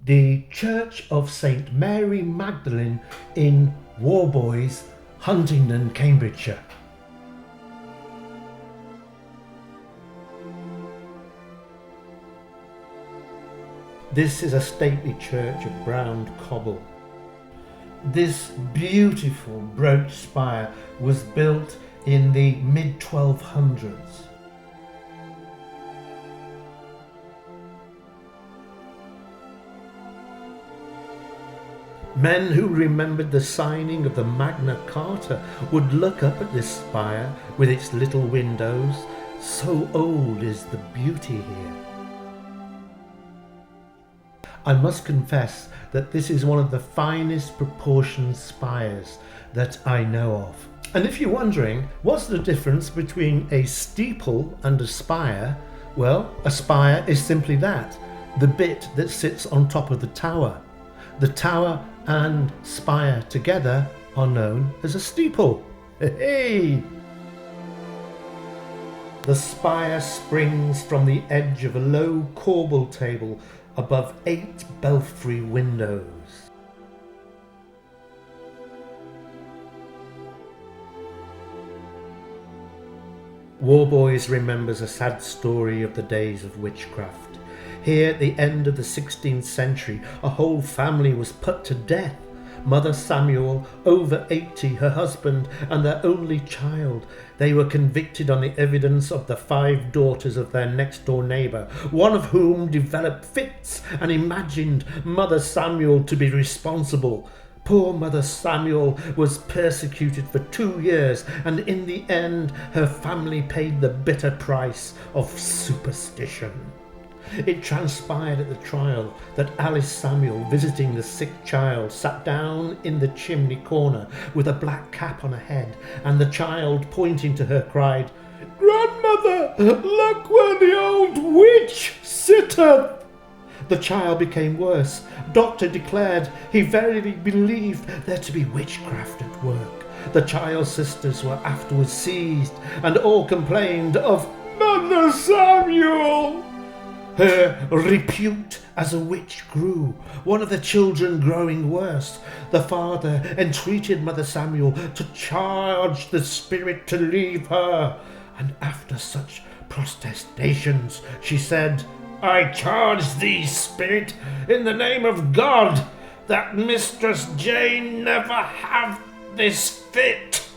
the Church of St Mary Magdalene in Warboys, Huntingdon, Cambridgeshire. This is a stately church of brown cobble. This beautiful brooch spire was built in the mid-1200s. Men who remembered the signing of the Magna Carta would look up at this spire with its little windows. So old is the beauty here. I must confess that this is one of the finest proportioned spires that I know of. And if you're wondering, what's the difference between a steeple and a spire? Well, a spire is simply that, the bit that sits on top of the tower. The tower and spire together are known as a steeple. Hey! The spire springs from the edge of a low corbel table above 8 belfry windows. Warboys remembers a sad story of the days of witchcraft. Here at the end of the 16th century, a whole family was put to death. Mother Samuel, over 80, her husband, and their only child. They were convicted on the evidence of the 5 daughters of their next-door neighbour, one of whom developed fits and imagined Mother Samuel to be responsible. Poor Mother Samuel was persecuted for 2 years, and in the end her family paid the bitter price of superstition. It transpired at the trial that Alice Samuel, visiting the sick child, sat down in the chimney corner with a black cap on her head, and the child, pointing to her, cried, "Grandmother, look where the old witch sitteth." The child became worse. Doctor declared he verily believed there to be witchcraft at work. The child's sisters were afterwards seized, and all complained of Mother Samuel. Her repute as a witch grew, one of the children growing worse. The father entreated Mother Samuel to charge the spirit to leave her, and after such protestations she said, "I charge thee, spirit, in the name of God, that Mistress Jane never have this fit."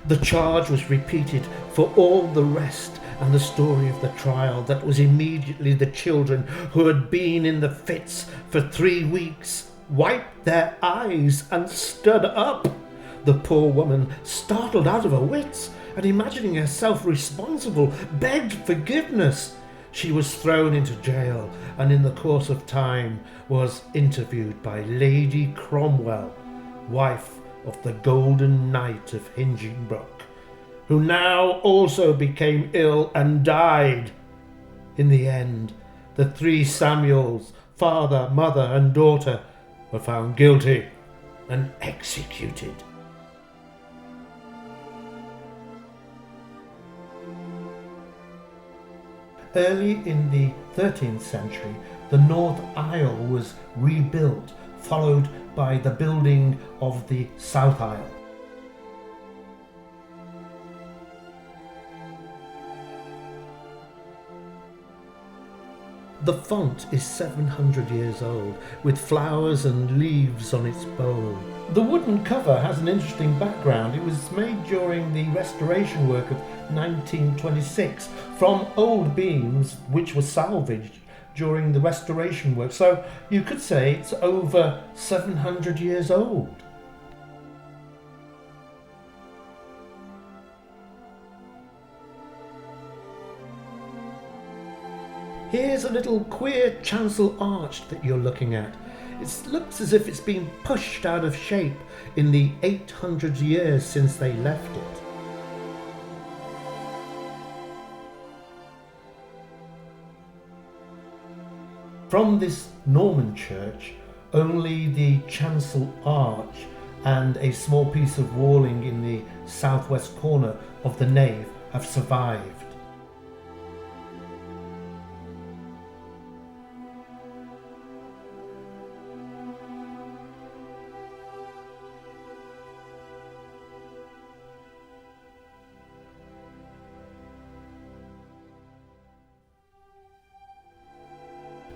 The charge was repeated for all the rest, and the story of the trial that was immediately the children who had been in the fits for 3 weeks wiped their eyes and stood up. The poor woman, startled out of her wits and imagining herself responsible, begged forgiveness. She was thrown into jail, and in the course of time was interviewed by Lady Cromwell, wife of the Golden Knight of Hinginbrook, who now also became ill and died. In the end, the 3 Samuels, father, mother, and daughter, were found guilty and executed. Early in the 13th century, the north aisle was rebuilt, followed by the building of the south aisle. The font is 700 years old, with flowers and leaves on its bowl. The wooden cover has an interesting background. It was made during the restoration work of 1926 from old beams which were salvaged during the restoration work. So you could say it's over 700 years old. Here's a little queer chancel arch that you're looking at. It looks as if it's been pushed out of shape in the 800 years since they left it. From this Norman church, only the chancel arch and a small piece of walling in the southwest corner of the nave have survived.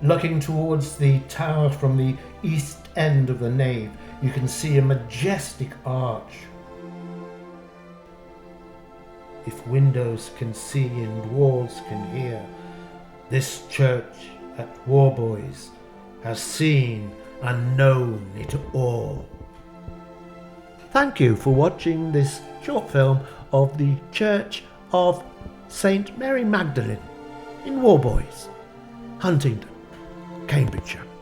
Looking towards the tower from the east end of the nave, you can see a majestic arch. If windows can see and walls can hear, this church at Warboys has seen and known it all. Thank you for watching this short film of the Church of St. Mary Magdalene in Warboys, Huntingdon, Cambridgeshire.